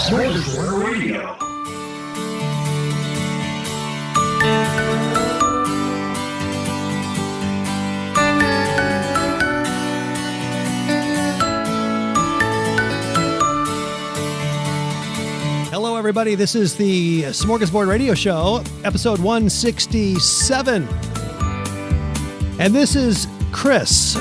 Smorgasbord Radio. Hello, everybody. This is the Smorgasbord Radio Show, episode 167. And this is Chris,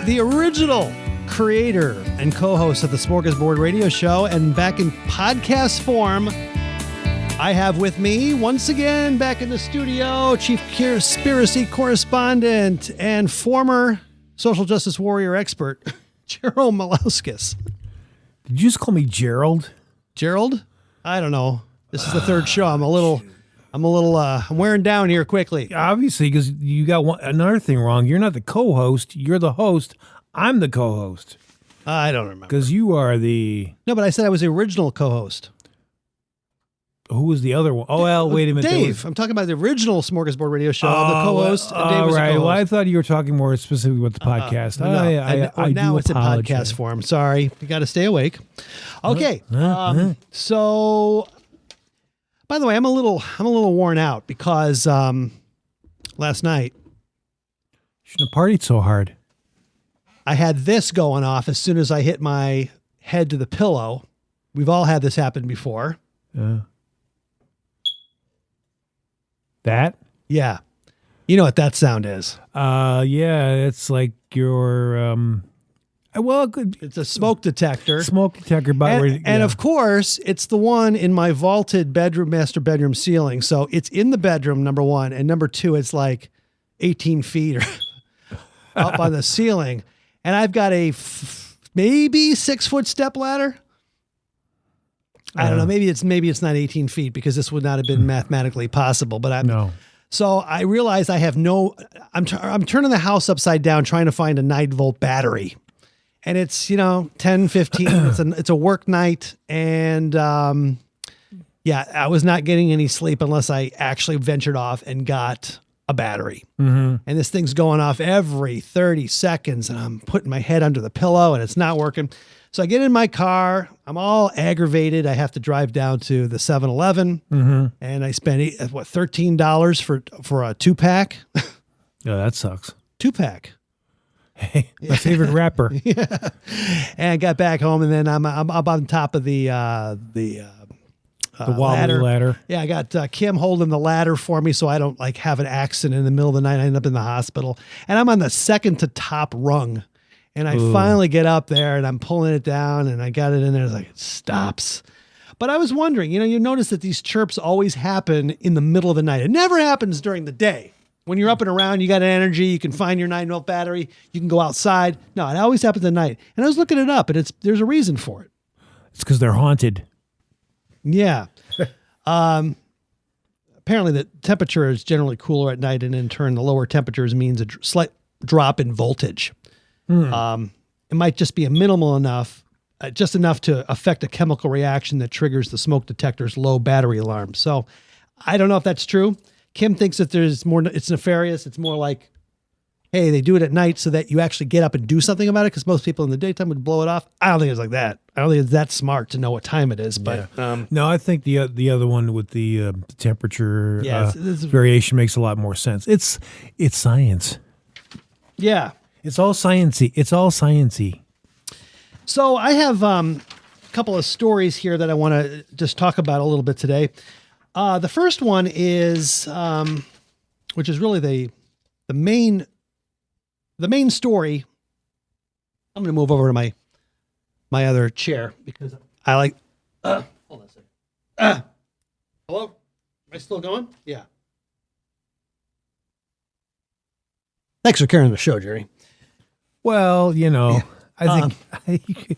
the original creator and co-host of the Smorgasbord Radio Show. And back in podcast form, I have with me, once again, back in the studio, Chief Conspiracy Correspondent and former social justice warrior expert, Gerald Malauskis. Did you just call me Gerald? Gerald? I don't know. This is the third show. I'm wearing down here quickly. Obviously, because you got another thing wrong. You're not the co-host. You're the host. I'm the co-host. I don't remember. Because you are the... No, but I said I was the original co-host. Who was the other one? Oh, well, wait a minute. Dave. I'm talking about the original Smorgasbord Radio Show. I'm the co-host, and Dave was the right. co-host. Well, I thought you were talking more specifically with the podcast. Now do it's apologize. in podcast form. Sorry. You got to stay awake. Okay. So, by the way, I'm a little worn out because last night Shouldn't have partied so hard. I had this going off as soon as I hit my head to the pillow. We've all had this happen before. That? Yeah. You know what that sound is. Yeah, it's like your... It's a smoke detector. Smoke detector. And of course, it's the one in my vaulted master bedroom ceiling. So it's in the bedroom, number one. And number two, it's like 18 feet or up on the ceiling. And I've got a maybe 6-foot step ladder. I don't know. Maybe it's not 18 feet because this would not have been mathematically possible. But No. So I realized I have I'm turning the house upside down trying to find a 9-volt battery. And it's, 10, 15. It's a work night. And I was not getting any sleep unless I actually ventured off and got a battery. Mm-hmm. And this thing's going off every 30 seconds. And I'm putting my head under the pillow and it's not working. So I get in my car. I'm all aggravated. I have to drive down to the 7-Eleven. Mm-hmm. And I spent, $13 for a 2-pack? Yeah, that sucks. 2-pack. Hey, my favorite rapper. Yeah. And I got back home, and then I'm up on top of the wobbly ladder. Yeah, I got Kim holding the ladder for me so I don't have an accident in the middle of the night. I end up in the hospital. And I'm on the second to top rung. And I finally get up there, and I'm pulling it down, and I got it in there. It's like, it stops. But I was wondering, you notice that these chirps always happen in the middle of the night. It never happens during the day. When you're up and around, you got energy, you can find your 9-volt battery, you can go outside. No, it always happens at night. And I was looking it up, and there's a reason for it. It's because they're haunted. Yeah. Apparently, the temperature is generally cooler at night, and in turn, the lower temperatures means a slight drop in voltage. It might just be a minimal enough, just enough to affect a chemical reaction that triggers the smoke detector's low battery alarm. So I don't know if that's true. Kim thinks that it's nefarious. It's more like, hey, they do it at night so that you actually get up and do something about it because most people in the daytime would blow it off. I don't think it's like that. I don't think it's that smart to know what time it is. But no, I think the other one with the temperature it's variation makes a lot more sense. It's science. Yeah. It's all sciencey. It's all sciencey. So I have a couple of stories here that I want to just talk about a little bit today. The first one is, which is really the main story. I'm going to move over to my other chair because I like. Hold on a second. Hello, am I still going? Yeah. Thanks for carrying the show, Jerry. Well, I think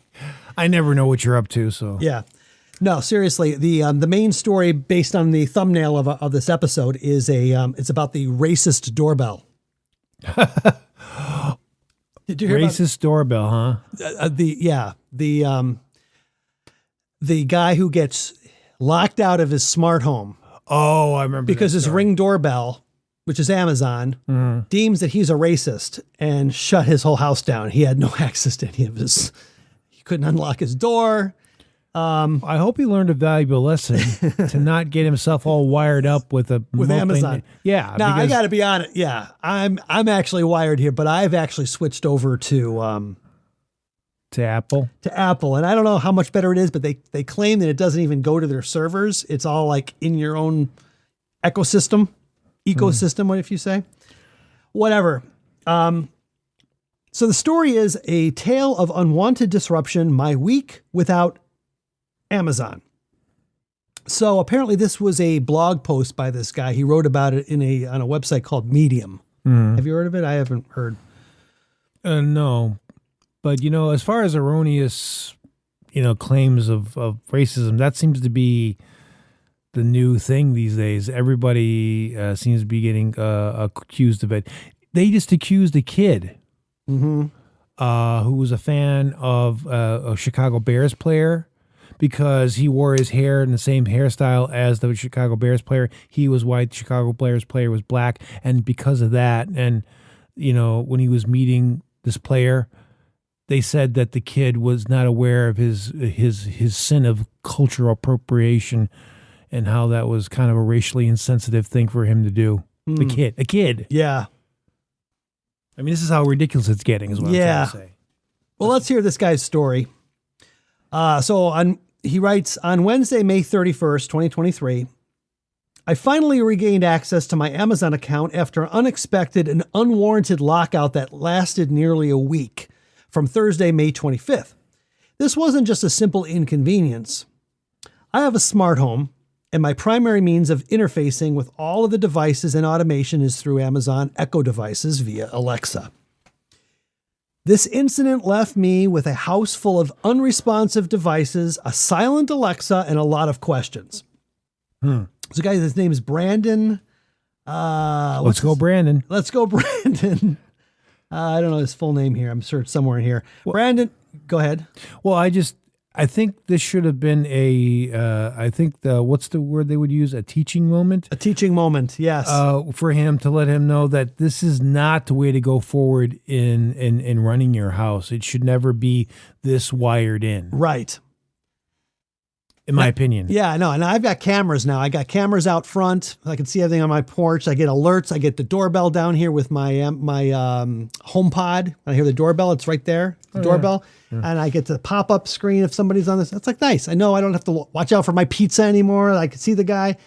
I never know what you're up to. So yeah. No, seriously, the main story based on the thumbnail of this episode is it's about the racist doorbell. Did you hear racist doorbell, huh? The guy who gets locked out of his smart home. Oh, I remember because his Ring doorbell, which is Amazon, deems that he's a racist and shut his whole house down. He had no access to any of his. He couldn't unlock his door. I hope he learned a valuable lesson to not get himself all wired up with Amazon. Yeah. Now I got to be honest. Yeah, I'm actually wired here, but I've actually switched over to Apple. To Apple, and I don't know how much better it is, but they claim that it doesn't even go to their servers. It's all like in your own ecosystem, what if you say, whatever. So the story is a tale of unwanted disruption. My week without Amazon. So apparently this was a blog post by this guy. He wrote about it on a website called Medium. Have you heard of it? I haven't heard. No, but as far as erroneous, claims of racism, that seems to be the new thing these days. Everybody seems to be getting accused of it. They just accused a kid who was a fan of a Chicago Bears player because he wore his hair in the same hairstyle as the Chicago Bears player. He was white, the Chicago Bears player was black, and because of that, and when he was meeting this player, they said that the kid was not aware of his sin of cultural appropriation and how that was kind of a racially insensitive thing for him to do. A kid. Yeah. I mean, this is how ridiculous it's getting, is what I'm trying to say. Well, let's hear this guy's story. He writes, on Wednesday, May 31st, 2023, I finally regained access to my Amazon account after an unexpected and unwarranted lockout that lasted nearly a week from Thursday, May 25th. This wasn't just a simple inconvenience. I have a smart home, and my primary means of interfacing with all of the devices and automation is through Amazon Echo devices via Alexa. This incident left me with a house full of unresponsive devices, a silent Alexa, and a lot of questions. So, guys, his name is Brandon. Let's go, Brandon. Let's go, Brandon. I don't know his full name here. I'm sure it's somewhere in here. Well, Brandon, go ahead. Well, I think this should have been what's the word they would use? A teaching moment? A teaching moment, yes. For him to let him know that this is not the way to go forward in running your house. It should never be this wired in. Right. In my opinion. Yeah, I know. And I've got cameras now. I got cameras out front. I can see everything on my porch. I get alerts. I get the doorbell down here with my HomePod. I hear the doorbell. It's right there, the doorbell. Yeah. And I get the pop-up screen if somebody's on this. It's like nice. I know I don't have to watch out for my pizza anymore. I can see the guy.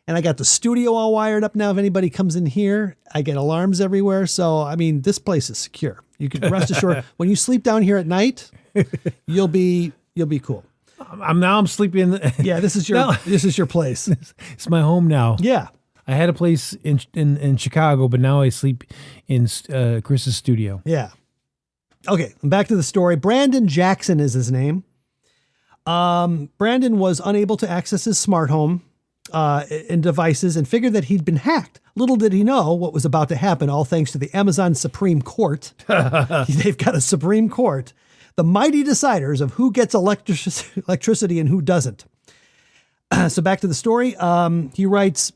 And I got the studio all wired up now. If anybody comes in here, I get alarms everywhere. So, I mean, this place is secure. You can rest assured when you sleep down here at night, you'll be cool. I'm sleeping. Yeah, this is your place. It's my home now. Yeah, I had a place in Chicago, but now I sleep in Chris's studio. Yeah. Okay, back to the story. Brandon Jackson is his name. Brandon was unable to access his smart home and devices and figured that he'd been hacked. Little did he know what was about to happen, all thanks to the Amazon Supreme Court. They've got a Supreme Court. The mighty deciders of who gets electricity and who doesn't. So back to the story. He writes,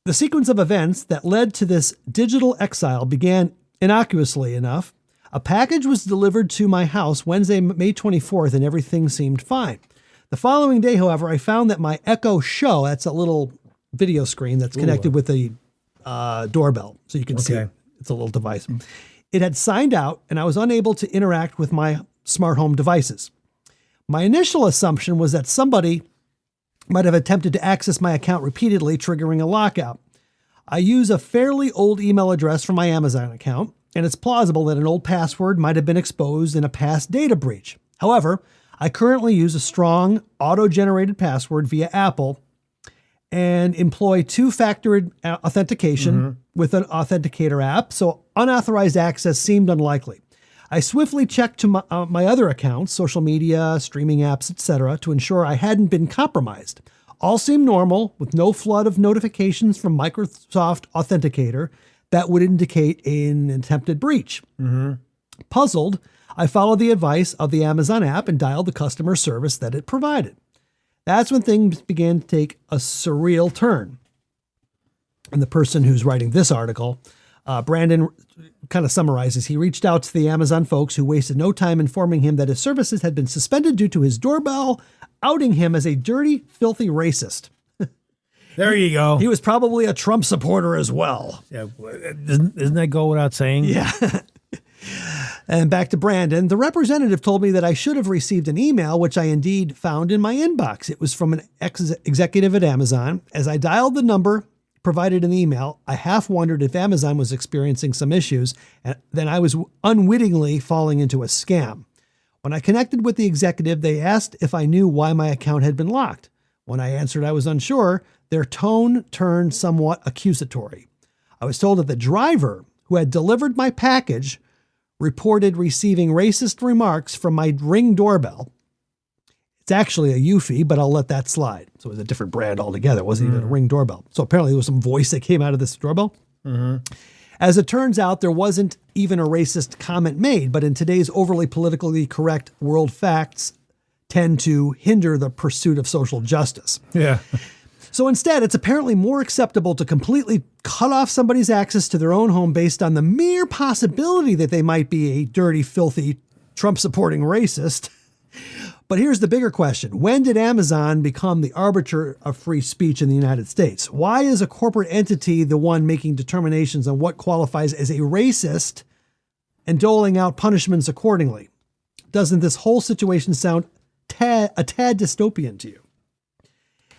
the sequence of events that led to this digital exile began innocuously enough. A package was delivered to my house Wednesday, May 24th, and everything seemed fine. The following day, however, I found that my Echo Show, that's a little video screen that's connected with the doorbell, so you can see it. It's a little device. It had signed out, and I was unable to interact with my smart home devices. My initial assumption was that somebody might have attempted to access my account repeatedly, triggering a lockout. I use a fairly old email address for my Amazon account, and it's plausible that an old password might have been exposed in a past data breach. However, I currently use a strong auto-generated password via Apple and employ two-factor authentication with an authenticator app, so unauthorized access seemed unlikely. I swiftly checked to my other accounts, social media, streaming apps, etc., to ensure I hadn't been compromised. All seemed normal, with no flood of notifications from Microsoft Authenticator that would indicate an attempted breach. Puzzled, I followed the advice of the Amazon app and dialed the customer service that it provided. That's when things began to take a surreal turn. And the person who's writing this article, Brandon, kind of summarizes, he reached out to the Amazon folks who wasted no time informing him that his services had been suspended due to his doorbell outing him as a dirty, filthy racist. There you go. He was probably a Trump supporter as well. Yeah, doesn't that go without saying? Yeah. And back to Brandon. The representative told me that I should have received an email, which I indeed found in my inbox. It was from an executive at Amazon. As I dialed the number provided in the email, I half wondered if Amazon was experiencing some issues, and then I was unwittingly falling into a scam. When I connected with the executive, they asked if I knew why my account had been locked. When I answered I was unsure, their tone turned somewhat accusatory. I was told that the driver who had delivered my package reported receiving racist remarks from my Ring doorbell. It's actually a Eufy, but I'll let that slide. So it was a different brand altogether. It wasn't even a Ring doorbell. So apparently there was some voice that came out of this doorbell. As it turns out, there wasn't even a racist comment made, but in today's overly politically correct world, facts tend to hinder the pursuit of social justice. Yeah. So instead, it's apparently more acceptable to completely cut off somebody's access to their own home based on the mere possibility that they might be a dirty, filthy, Trump-supporting racist. But here's the bigger question. When did Amazon become the arbiter of free speech in the United States? Why is a corporate entity the one making determinations on what qualifies as a racist and doling out punishments accordingly? Doesn't this whole situation sound a tad dystopian to you?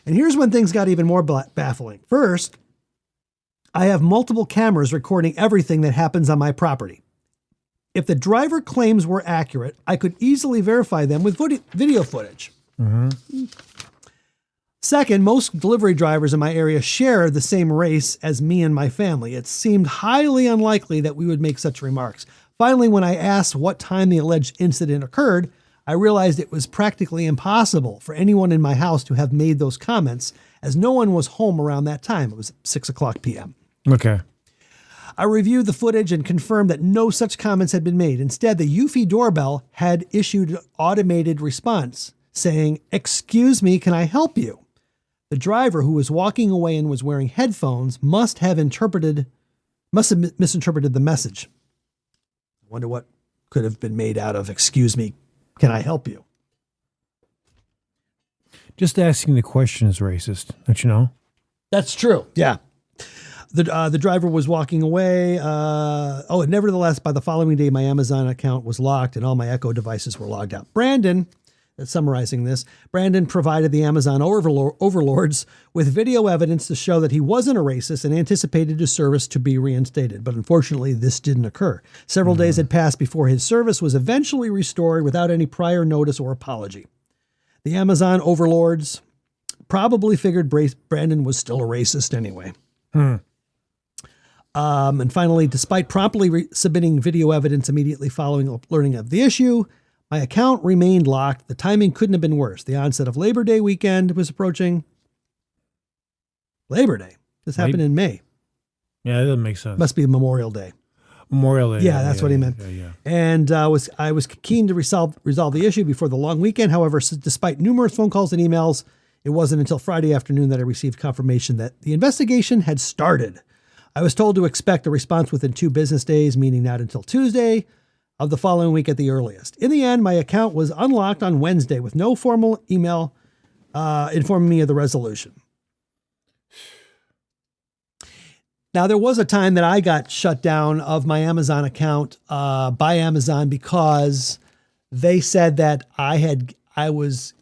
And here's when things got even more baffling. First, I have multiple cameras recording everything that happens on my property. If the driver claims were accurate, I could easily verify them with video footage. Second, most delivery drivers in my area share the same race as me and my family. It seemed highly unlikely that we would make such remarks. Finally, when I asked what time the alleged incident occurred, I realized it was practically impossible for anyone in my house to have made those comments, as no one was home around that time. It was 6:00 p.m. Okay. I reviewed the footage and confirmed that no such comments had been made. Instead, the Eufy doorbell had issued an automated response saying, "Excuse me, can I help you?" The driver, who was walking away and was wearing headphones, must have misinterpreted the message. I wonder what could have been made out of "Excuse me, can I help you?" Just asking the question is racist, don't you know? That's true. Yeah. The driver was walking away. Nevertheless, by the following day, my Amazon account was locked and all my Echo devices were logged out. Brandon, summarizing this, Brandon provided the Amazon overlords with video evidence to show that he wasn't a racist and anticipated his service to be reinstated. But unfortunately, this didn't occur. Several days had passed before his service was eventually restored without any prior notice or apology. The Amazon overlords probably figured Brandon was still a racist anyway. And finally, despite promptly submitting video evidence immediately following learning of the issue, my account remained locked. The timing couldn't have been worse. The onset of Labor Day weekend was approaching. Labor Day? This happened in May. Yeah, that doesn't make sense. Must be Memorial Day. Memorial Day. Yeah, that's what he meant. Yeah. And I was keen to resolve the issue before the long weekend. However, despite numerous phone calls and emails, it wasn't until Friday afternoon that I received confirmation that the investigation had started. I was told to expect a response within 2 business days, meaning not until Tuesday of the following week at the earliest. In the end, my account was unlocked on Wednesday with no formal email informing me of the resolution. Now, there was a time that I got shut down of my Amazon account by Amazon because they said that I was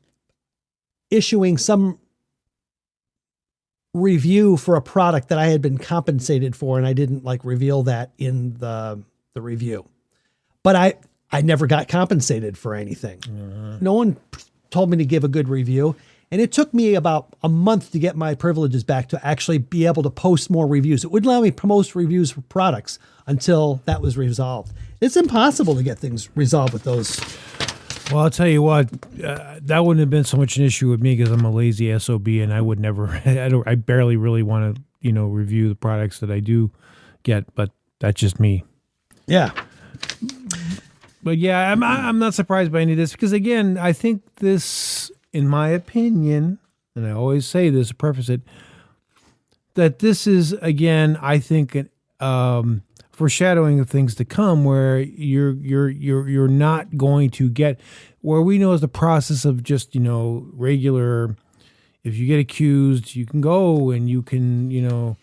issuing some review for a product that I had been compensated for, and I didn't reveal that in the review. But I never got compensated for anything. No one told me to give a good review. And it took me about a month to get my privileges back to actually be able to post more reviews. It wouldn't allow me to post reviews for products until that was resolved. It's impossible to get things resolved with those. Well, I'll tell you what, that wouldn't have been so much an issue with me because I'm a lazy SOB and I would never, I barely really want to, review the products that I do get, but that's just me. Yeah. But yeah, I'm not surprised by any of this because again, I think this, in my opinion, and I always say this to preface it, that this is, again, I think, foreshadowing of things to come, where you're not going to get where we know is the process of just regular. If you get accused, you can go and you can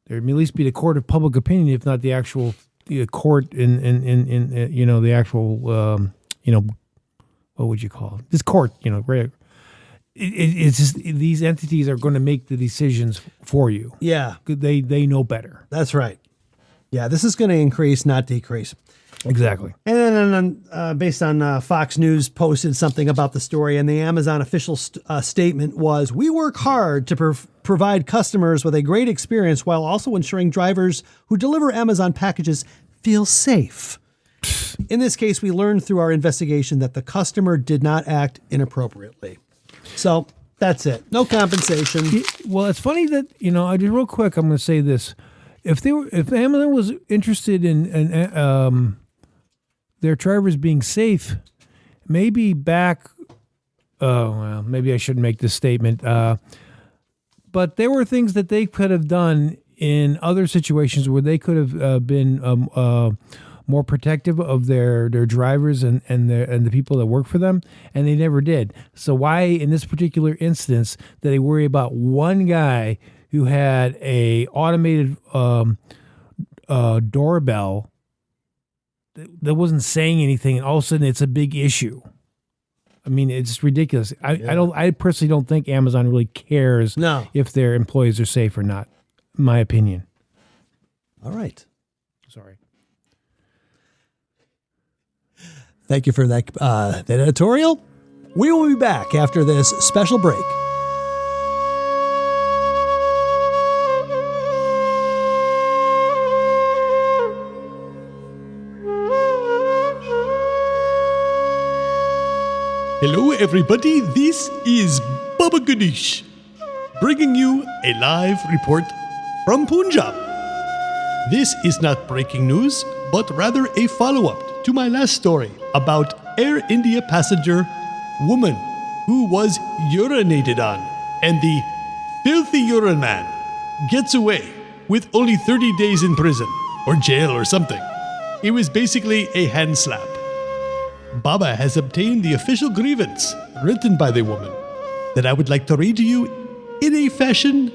there may at least be the court of public opinion, if not the actual court in the actual what would you call it? This court, it's just these entities are going to make the decisions for you. Yeah. They know better. That's right. Yeah, this is going to increase, not decrease. Exactly. And then based on Fox News posted something about the story, and the Amazon official statement was, "We work hard to provide customers with a great experience while also ensuring drivers who deliver Amazon packages feel safe. In this case, we learned through our investigation that the customer did not act inappropriately." So that's it. No compensation. Well, it's funny that, I just real quick, I'm going to say this. If Amazon was interested in their drivers being safe, maybe maybe I shouldn't make this statement. But there were things that they could have done in other situations where they could have been more protective of their drivers and the people that work for them, and they never did. So why, in this particular instance, did they worry about one guy who had a automated doorbell that wasn't saying anything, and all of a sudden it's a big issue? I mean, it's ridiculous. I personally don't think Amazon really cares if their employees are safe or not, in my opinion. All right. Sorry. Thank you for that editorial. We will be back after this special break. Hello everybody, this is Baba Gonesh, bringing you a live report from Punjab. This is not breaking news, but rather a follow-up to my last story about Air India passenger woman who was urinated on, and the filthy urine man gets away with only 30 days in prison or jail or something. It was basically a hand slap. Baba has obtained the official grievance written by the woman that I would like to read to you in a fashion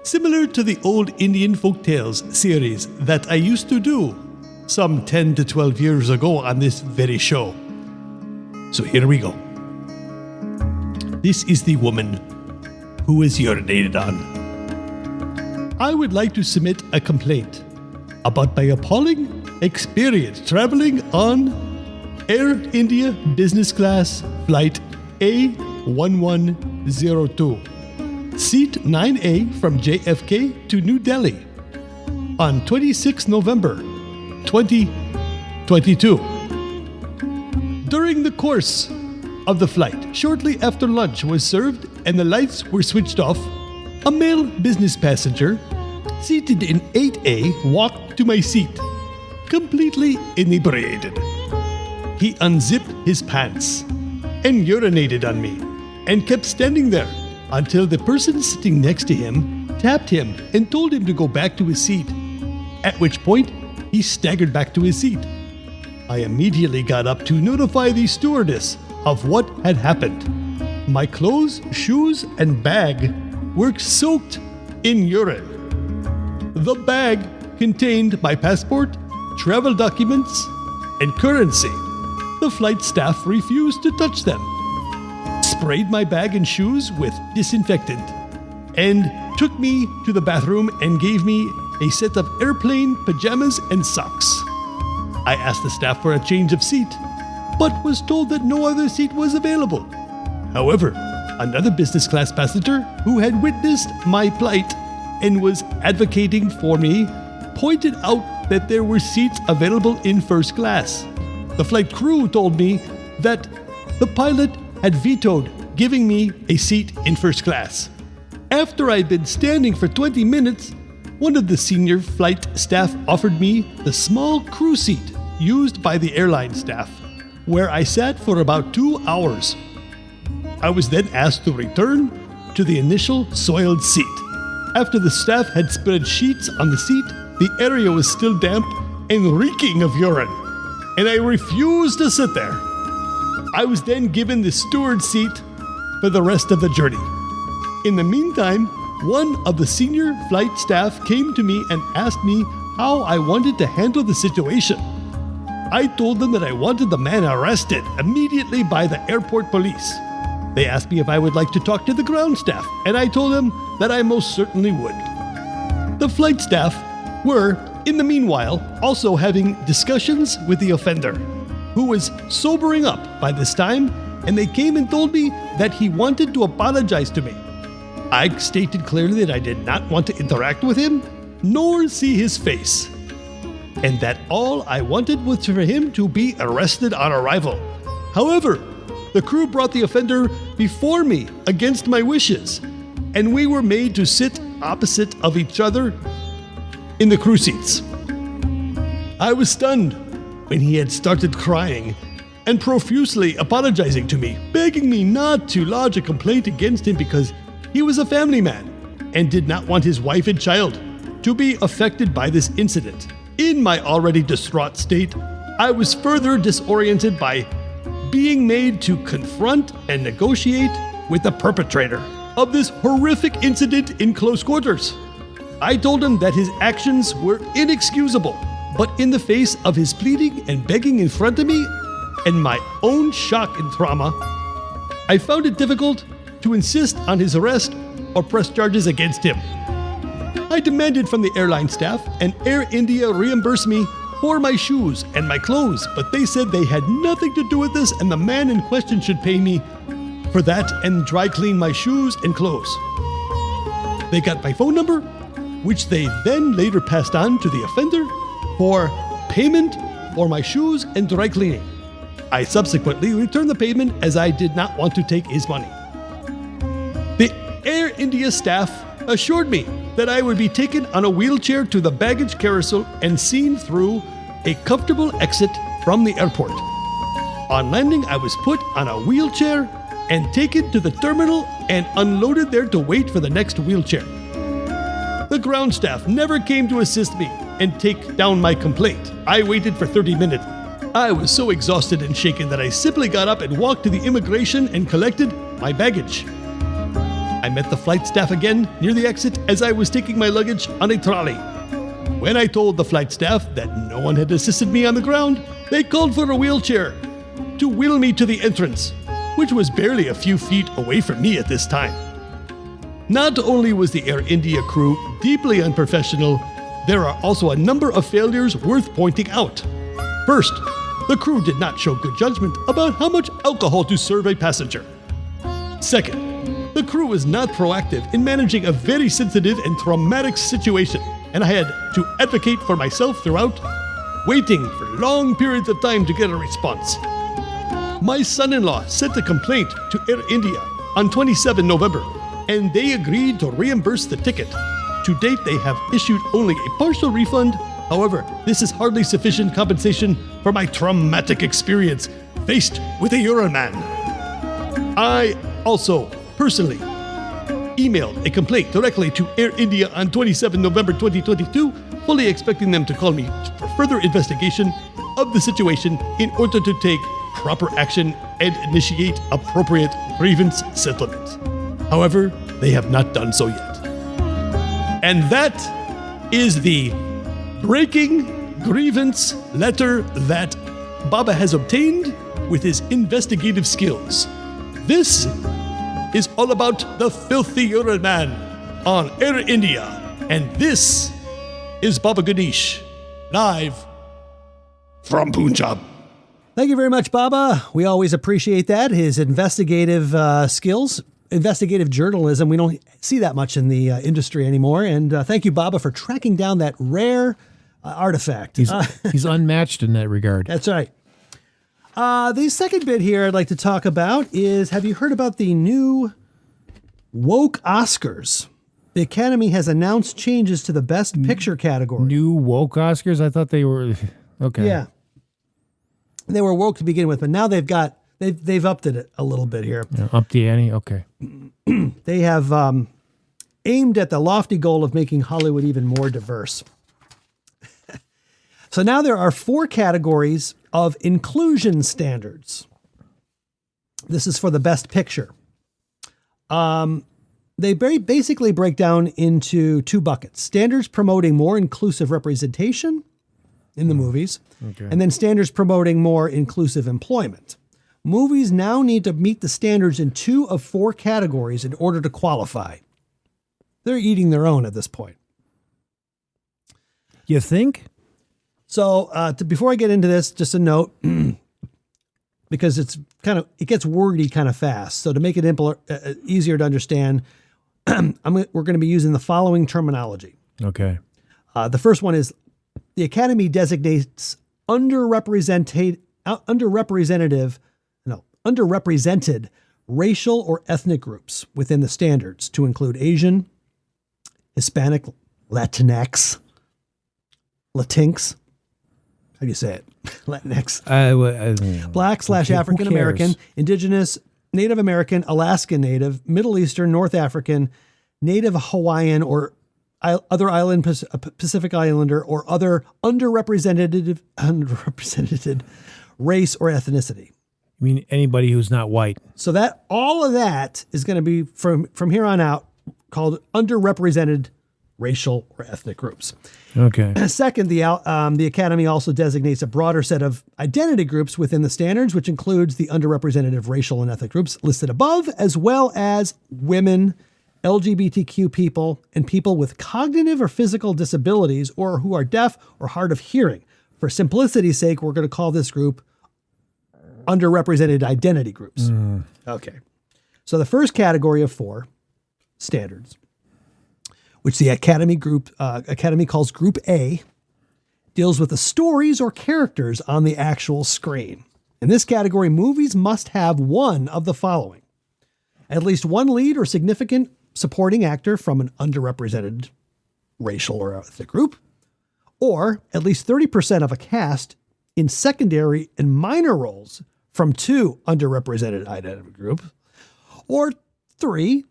similar to the old Indian folk tales series that I used to do some 10 to 12 years ago on this very show. So here we go. This is the woman who was urinated on. I would like to submit a complaint about my appalling experience traveling on Air India Business Class Flight A1102, Seat 9A from JFK to New Delhi on 26 November 2022. During the course of the flight, shortly after lunch was served and the lights were switched off, a male business passenger seated in 8A walked to my seat, completely inebriated. He unzipped his pants and urinated on me and kept standing there until the person sitting next to him tapped him and told him to go back to his seat, at which point he staggered back to his seat. I immediately got up to notify the stewardess of what had happened. My clothes, shoes, and bag were soaked in urine. The bag contained my passport, travel documents, and currency. The flight staff refused to touch them, sprayed my bag and shoes with disinfectant, and took me to the bathroom and gave me a set of airplane pajamas and socks. I asked the staff for a change of seat, but was told that no other seat was available. However, another business class passenger who had witnessed my plight and was advocating for me pointed out that there were seats available in first class. The flight crew told me that the pilot had vetoed giving me a seat in first class. After I'd been standing for 20 minutes, one of the senior flight staff offered me the small crew seat used by the airline staff, where I sat for about 2 hours. I was then asked to return to the initial soiled seat. After the staff had spread sheets on the seat, the area was still damp and reeking of urine, and I refused to sit there. I was then given the steward seat for the rest of the journey. In the meantime, one of the senior flight staff came to me and asked me how I wanted to handle the situation. I told them that I wanted the man arrested immediately by the airport police. They asked me if I would like to talk to the ground staff, and I told them that I most certainly would. The flight staff were, in the meanwhile, also having discussions with the offender, who was sobering up by this time, and they came and told me that he wanted to apologize to me. I stated clearly that I did not want to interact with him, nor see his face, and that all I wanted was for him to be arrested on arrival. However, the crew brought the offender before me against my wishes, and we were made to sit opposite of each other in the crew seats. I was stunned when he had started crying and profusely apologizing to me, begging me not to lodge a complaint against him because he was a family man and did not want his wife and child to be affected by this incident. In my already distraught state, I was further disoriented by being made to confront and negotiate with the perpetrator of this horrific incident in close quarters. I told him that his actions were inexcusable, but in the face of his pleading and begging in front of me and my own shock and trauma, I found it difficult to insist on his arrest or press charges against him. I demanded from the airline staff and Air India reimburse me for my shoes and my clothes, but they said they had nothing to do with this and the man in question should pay me for that and dry clean my shoes and clothes. They got my phone number, which they then later passed on to the offender for payment for my shoes and dry cleaning. I subsequently returned the payment as I did not want to take his money. The Air India staff assured me that I would be taken on a wheelchair to the baggage carousel and seen through a comfortable exit from the airport. On landing, I was put on a wheelchair and taken to the terminal and unloaded there to wait for the next wheelchair. The ground staff never came to assist me and take down my complaint. I waited for 30 minutes. I was so exhausted and shaken that I simply got up and walked to the immigration and collected my baggage. I met the flight staff again near the exit as I was taking my luggage on a trolley. When I told the flight staff that no one had assisted me on the ground, they called for a wheelchair to wheel me to the entrance, which was barely a few feet away from me at this time. Not only was the Air India crew deeply unprofessional, there are also a number of failures worth pointing out. First, the crew did not show good judgment about how much alcohol to serve a passenger. Second, the crew was not proactive in managing a very sensitive and traumatic situation, and I had to advocate for myself throughout, waiting for long periods of time to get a response. My son-in-law sent a complaint to Air India on 27 November, and they agreed to reimburse the ticket. To date, they have issued only a partial refund. However, this is hardly sufficient compensation for my traumatic experience faced with a urine man. I also personally emailed a complaint directly to Air India on 27 November 2022, fully expecting them to call me for further investigation of the situation in order to take proper action and initiate appropriate grievance settlement. However, they have not done so yet. And that is the breaking grievance letter that Baba has obtained with his investigative skills. This is all about the filthy urine man on Air India. And this is Baba Gonesh, live from Punjab. Thank you very much, Baba. We always appreciate that. His investigative skills, investigative journalism. We don't see that much in the industry anymore. And thank you, Baba, for tracking down that rare artifact. He's unmatched in that regard. That's right. The second bit here I'd like to talk about is, have you heard about the new woke Oscars? The Academy has announced changes to the Best Picture category. New woke Oscars? I thought they were... Okay. Yeah. They were woke to begin with, but now they've upped it a little bit here. Yeah, up the ante? Okay. They have aimed at the lofty goal of making Hollywood even more diverse. So now there are 4 categories of inclusion standards. This is for the best picture. They basically break down into 2 buckets. Standards promoting more inclusive representation in the movies, and then standards promoting more inclusive employment. Movies now need to meet the standards in 2 of 4 categories in order to qualify. They're eating their own at this point. You think? So before I get into this, just a note, because it gets wordy kind of fast. So to make it easier to understand, we're going to be using the following terminology. Okay. The first one is the Academy designates underrepresented racial or ethnic groups within the standards to include Asian, Hispanic, Latinx, how do you say it? Latinx. Black/African American, Indigenous, Native American, Alaskan Native, Middle Eastern, North African, Native Hawaiian, or other island Pacific Islander, or other underrepresented race or ethnicity. You mean anybody who's not white? So that all of that is going to be from here on out called underrepresented racial or ethnic groups. Okay. Second, the Academy also designates a broader set of identity groups within the standards, which includes the underrepresented racial and ethnic groups listed above, as well as women, LGBTQ people, and people with cognitive or physical disabilities or who are deaf or hard of hearing. For simplicity's sake, we're going to call this group underrepresented identity groups. Okay. So the first category of 4 standards, which the Academy calls Group A, deals with the stories or characters on the actual screen. In this category, movies must have one of the following: at least one lead or significant supporting actor from an underrepresented racial or ethnic group, or at least 30% of a cast in secondary and minor roles from 2 underrepresented identity groups, or 3,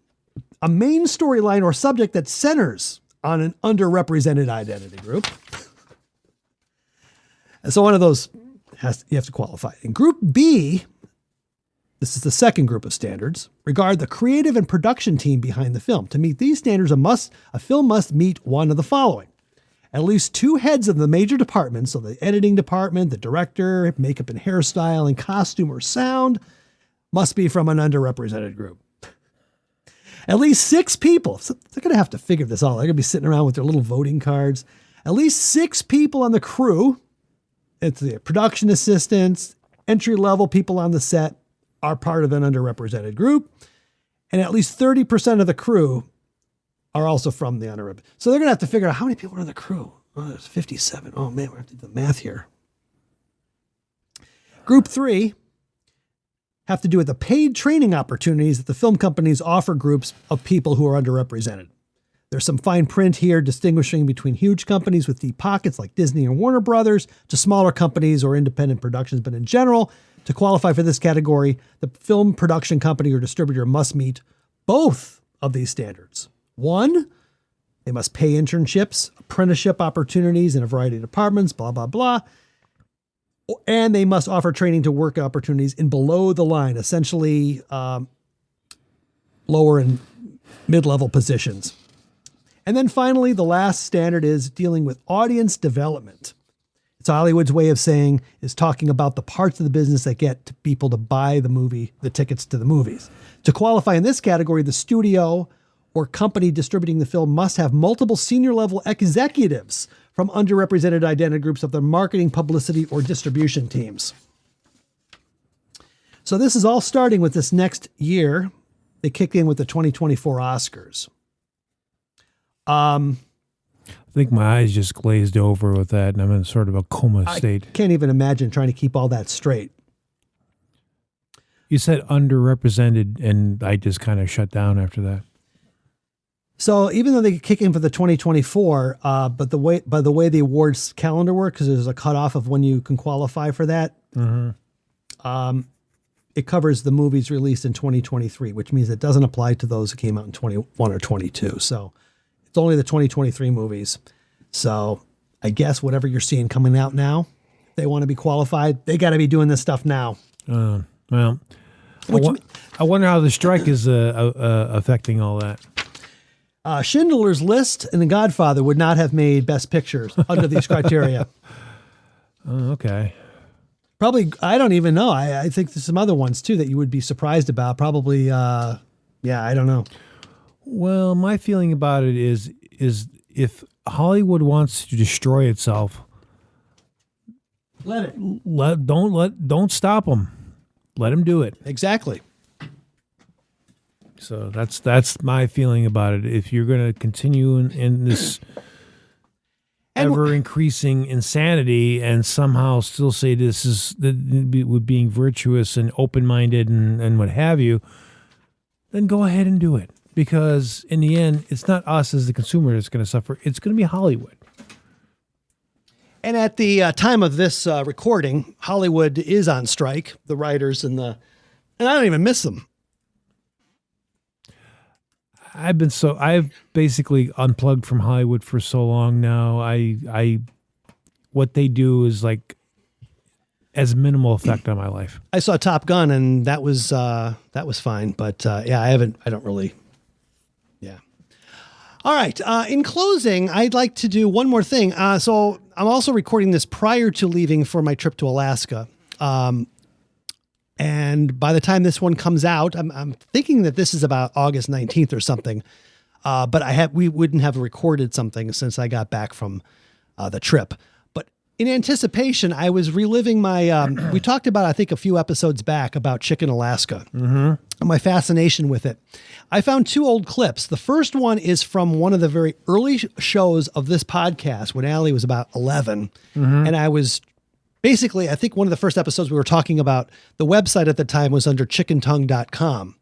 a main storyline or subject that centers on an underrepresented identity group. And so one of those you have to qualify. In Group B, this is the second group of standards, regard the creative and production team behind the film. To meet these standards, a film must meet one of the following: at least 2 heads of the major departments, so the editing department, the director, makeup and hairstyle, and costume or sound, must be from an underrepresented group. At least 6 people. So they're going to have to figure this out. They're going to be sitting around with their little voting cards. At least 6 people on the crew, it's the production assistants, entry-level people on the set, are part of an underrepresented group. And at least 30% of the crew are also from the underrepresented. So they're going to have to figure out how many people are in the crew. Oh, there's 57. Oh, man, we have to do the math here. Group 3 have to do with the paid training opportunities that the film companies offer groups of people who are underrepresented. There's some fine print here distinguishing between huge companies with deep pockets like Disney and Warner Brothers to smaller companies or independent productions. But in general, to qualify for this category, the film production company or distributor must meet both of these standards. 1, they must pay internships, apprenticeship opportunities in a variety of departments, blah, blah, blah. And they must offer training to work opportunities in below the line, essentially lower and mid-level positions. And then finally, the last standard is dealing with audience development. It's Hollywood's way of saying, is talking about the parts of the business that get people to buy the tickets to the movies. To qualify in this category, the studio or company distributing the film must have multiple senior level executives from underrepresented identity groups of their marketing, publicity, or distribution teams. So this is all starting with this next year. They kick in with the 2024 Oscars. I think my eyes just glazed over with that, and I'm in sort of a coma state. I can't even imagine trying to keep all that straight. You said underrepresented, and I just kind of shut down after that. So even though they kick in for the 2024, but the way the awards calendar work, because there's a cutoff of when you can qualify for that, it covers the movies released in 2023, which means it doesn't apply to those that came out in 21 or 22. So it's only the 2023 movies. So I guess whatever you're seeing coming out now, they want to be qualified. They got to be doing this stuff now. Well, I wonder how the strike is affecting all that. Schindler's List and The Godfather would not have made Best Pictures under these criteria. Oh, okay. Probably, I don't even know. I think there's some other ones too that you would be surprised about. Probably, I don't know. Well, my feeling about it is if Hollywood wants to destroy itself, Let it. Don't stop them. Let them do it. Exactly. So that's my feeling about it. If you're going to continue in this ever increasing insanity and somehow still say this is with being virtuous and open minded and what have you, then go ahead and do it. Because in the end, it's not us as the consumer that's going to suffer. It's going to be Hollywood. And at the time of this recording, Hollywood is on strike. The writers and I don't even miss them. I've basically unplugged from Hollywood for so long now. What they do is like has minimal effect on my life. I saw Top Gun and that was fine. But I don't really. Yeah. All right. In closing, I'd like to do one more thing. So I'm also recording this prior to leaving for my trip to Alaska. And by the time this one comes out, I'm thinking that this is about August 19th or something. But we wouldn't have recorded something since I got back from the trip. But in anticipation, I was reliving my, we talked about, I think a few episodes back about Chicken Alaska and my fascination with it. I found 2 old clips. The first one is from one of the very early shows of this podcast when Allie was about 11. And I was basically, I think one of the first episodes we were talking about, the website at the time was under chickentongue.com.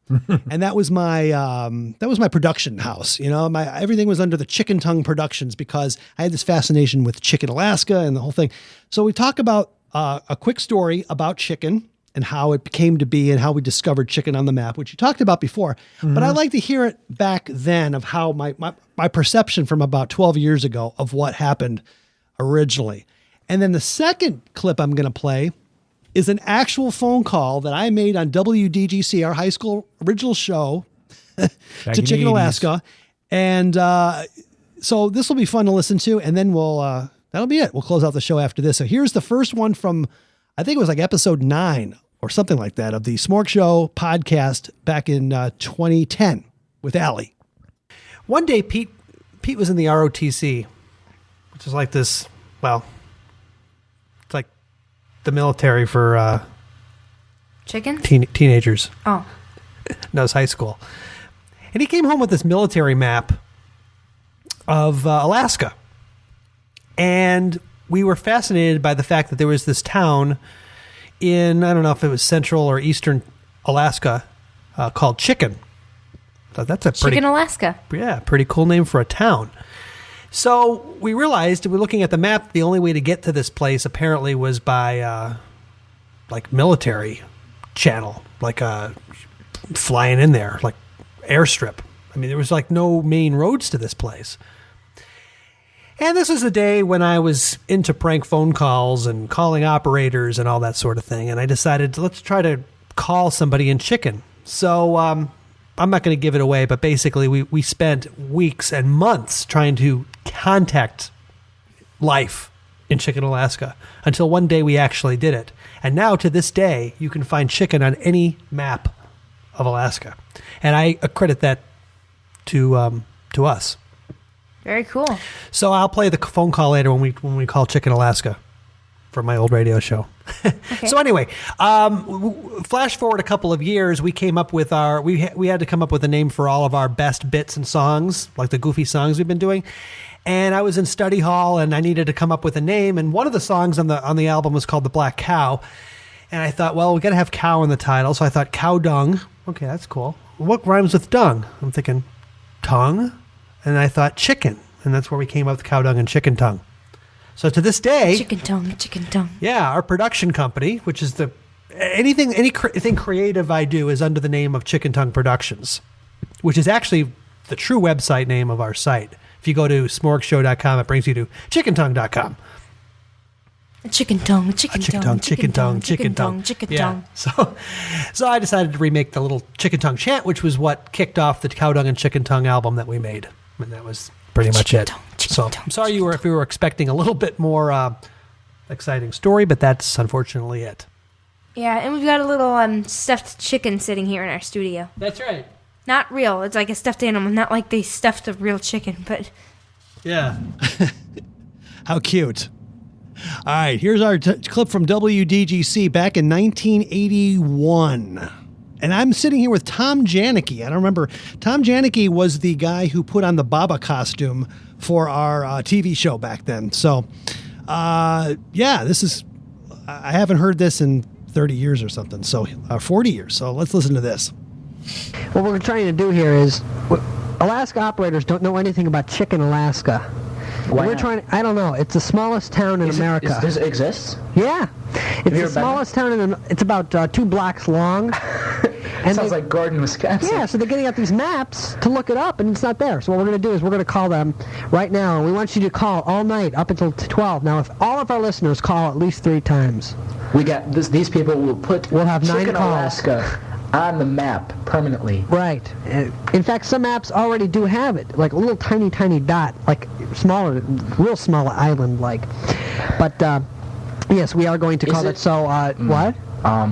And that was my production house. You know, everything was under the Chicken Tongue Productions because I had this fascination with Chicken Alaska and the whole thing. So we talk about a quick story about chicken and how it came to be and how we discovered chicken on the map, which you talked about before. But I'd like to hear it back then of how my perception from about 12 years ago of what happened originally. And then the second clip I'm going to play is an actual phone call that I made on WDGC, our high school original show, to Chicken Alaska. And so this will be fun to listen to. And then that'll be it. We'll close out the show after this. So here's the first one from, I think it was like episode 9 or something like that of the Smork Show podcast back in 2010 with Allie. One day, Pete was in the ROTC, which is like this, well, it's like the military for chickens? Teenagers. Oh. No, it's high school. And he came home with this military map of Alaska. And we were fascinated by the fact that there was this town in, I don't know if it was central or eastern Alaska, called Chicken. So that's a Chicken Alaska. Yeah, pretty cool name for a town. So we realized, we're looking at the map, the only way to get to this place apparently was by like military channel, like flying in there, like airstrip. I mean, there was like no main roads to this place. And this was a day when I was into prank phone calls and calling operators and all that sort of thing. And I decided, let's try to call somebody in Chicken. So I'm not going to give it away, but basically we spent weeks and months trying to contact life in Chicken Alaska until one day we actually did it. And now to this day, you can find chicken on any map of Alaska. And I accredit that to us. Very cool. So I'll play the phone call later when we call Chicken Alaska for my old radio show. Okay. So anyway, flash forward a couple of years, we came up with we had to come up with a name for all of our best bits and songs, like the goofy songs we've been doing. And I was in study hall and I needed to come up with a name. And one of the songs on the album was called The Black Cow. And I thought, well, we got to have cow in the title. So I thought cow dung. Okay, that's cool. What rhymes with dung? I'm thinking tongue. And I thought chicken. And that's where we came up with cow dung and chicken tongue. So to this day, chicken tongue. Yeah, our production company, which is anything creative I do is under the name of Chicken Tongue Productions, which is actually the true website name of our site, If you go to smorgshow.com, it brings you to chickentongue.com. A chicken tongue, chicken tongue, chicken tongue. chicken tongue. So I decided to remake the little chicken tongue chant, which was what kicked off the Cow Dung and Chicken Tongue album that we made. And that was pretty much it. So I'm sorry if you were expecting a little bit more exciting story, but that's unfortunately it. Yeah, and we've got a little stuffed chicken sitting here in our studio. That's right. Not real. It's like a stuffed animal. Not like they stuffed a real chicken, but... Yeah. How cute. All right, here's our clip from WDGC back in 1981. And I'm sitting here with Tom Janicki. I don't remember. Tom Janicki was the guy who put on the Baba costume for our TV show back then. So, this is... I haven't heard this in 30 years or something. So, 40 years. So let's listen to this. What we're trying to do here is... Alaska operators don't know anything about Chicken, Alaska. Why not? I don't know. It's the smallest town in America. Does it exist? Yeah. It's the smallest town it's about 2 blocks long. And sounds like Gordon, Wisconsin. Yeah, so they're getting out these maps to look it up, and it's not there. So what we're going to do is we're going to call them right now, and we want you to call all night up until 12. Now, if all of our listeners call at least 3 times, we got this. These people we'll have 9 calls. Alaska on the map permanently. Right. In fact, some apps already do have it, like a little tiny dot, like smaller, real small island, like. But yes, we are going to call it. So what?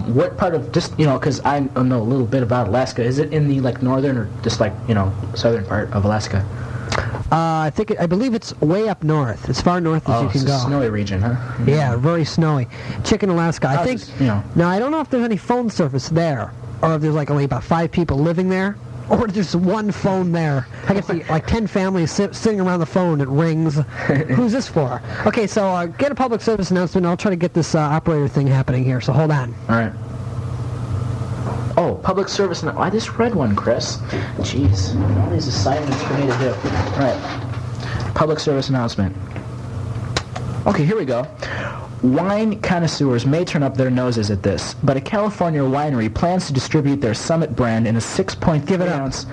What part of because I know a little bit about Alaska. Is it in the northern or just southern part of Alaska? I believe it's way up north, as far north as you can go. Snowy region, huh? Yeah, very snowy. Chicken, Alaska. I think. Now I don't know if there's any phone service there, or if there's only about 5 people living there, or there's one phone there. I can see 10 families sitting around the phone. It rings. Who's this for? Okay, so get a public service announcement. I'll try to get this operator thing happening here. So hold on. All right. Oh, public service announcement. I just read one, Chris. Jeez, all these assignments for me to do. All right. Public service announcement. Okay, here we go. Wine connoisseurs may turn up their noses at this, but a California winery plans to distribute their Summit brand in a 6.3 ounce.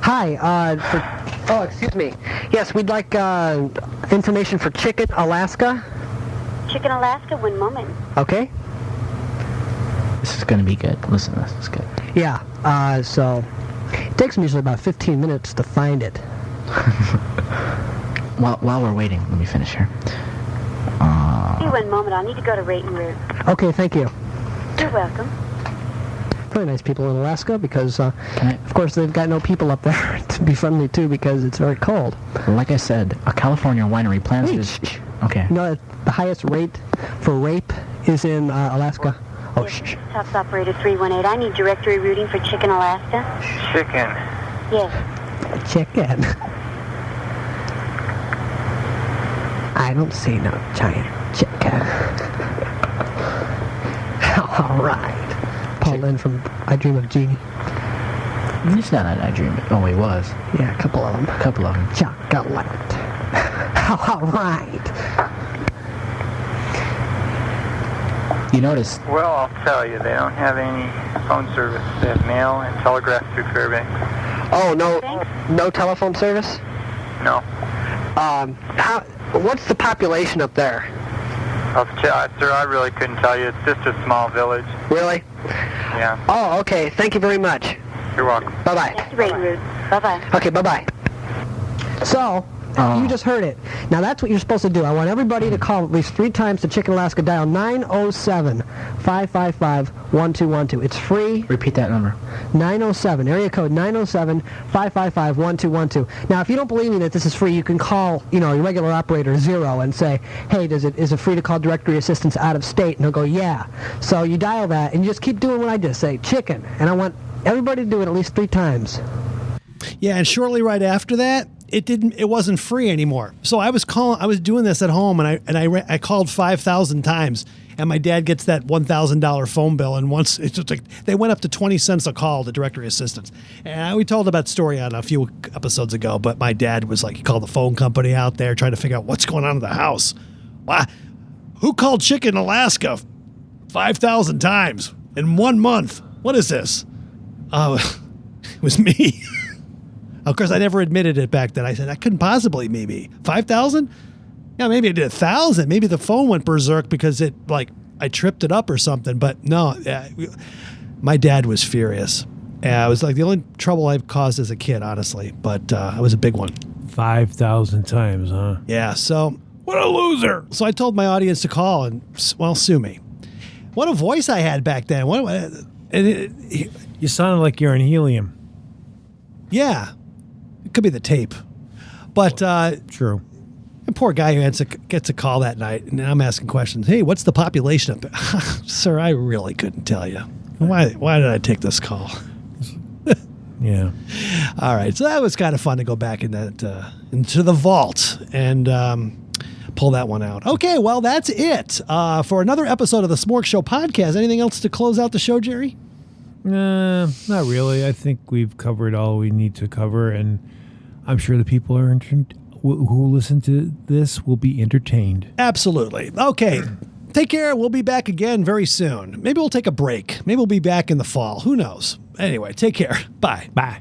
Hi. Excuse me. Yes, we'd like information for Chicken, Alaska. Chicken, Alaska. 1 moment. Okay. This is going to be good. Listen, this is good. Yeah. So it takes me usually about 15 minutes to find it. While we're waiting, let me finish here. 1 moment. I'll need to go to rate and route. Okay, thank you. You're welcome. Very nice people in Alaska because, of course, they've got no people up there to be friendly to because it's very cold. Like I said, a California winery plans to... Okay. You know, the highest rate for rape is in Alaska. Oh, shh. Tops operator 318. I need directory routing for Chicken, Alaska. Chicken. Yes. Chicken. I don't see no giant chicken. All right. Paul Lynn from I Dream of Jeannie. He's not an I Dream. Oh, he was. Yeah, a couple of them. Chocolate. All right. You notice? Well, I'll tell you, they don't have any phone service. They have mail and telegraph through Fairbanks. Oh, no telephone service? No. What's the population up there? Sir, I really couldn't tell you. It's just a small village. Really? Yeah. Oh, okay. Thank you very much. You're welcome. Bye-bye. Next rate and route. Bye-bye. Okay, bye-bye. So, you just heard it. Now, that's what you're supposed to do. I want everybody to call at least 3 times to Chicken Alaska. Dial 907-555-1212. It's free. Repeat that number. 907, area code 907-555-1212. Now, if you don't believe me that this is free, you can call, your regular operator 0 and say, hey, is it free to call directory assistance out of state? And they'll go, yeah. So you dial that, and you just keep doing what I just say, chicken. And I want everybody to do it at least 3 times. Yeah, and shortly right after that, it wasn't free anymore. So I was doing this at home, and I called 5,000 times, and my dad gets that $1,000 phone bill, and once it's just they went up to 20 cents a call to directory assistance. And we told that story on a few episodes ago, but my dad was he called the phone company out there trying to figure out what's going on in the house. Why? Who called Chicken Alaska 5,000 times in 1 month? What is this? Oh, it was me. Of course, I never admitted it back then. I said, I couldn't possibly, maybe. 5,000? Yeah, maybe I did 1,000. Maybe the phone went berserk because I tripped it up or something. But no, my dad was furious. It was like the only trouble I've caused as a kid, honestly. But it was a big one. 5,000 times, huh? Yeah, so... What a loser! So I told my audience to call and, well, sue me. What a voice I had back then. You sounded like you're in helium. Yeah. It could be the tape. But... True. A poor guy who gets a call that night, and I'm asking questions. Hey, what's the population up there? Sir, I really couldn't tell you. Why did I take this call? Yeah. All right. So that was kind of fun to go back in into the vault and pull that one out. Okay, well, that's it for another episode of the Smork Show podcast. Anything else to close out the show, Jerry? Not really. I think we've covered all we need to cover, and I'm sure the people who listen to this will be entertained. Absolutely. Okay. Take care. We'll be back again very soon. Maybe we'll take a break. Maybe we'll be back in the fall. Who knows? Anyway, take care. Bye. Bye.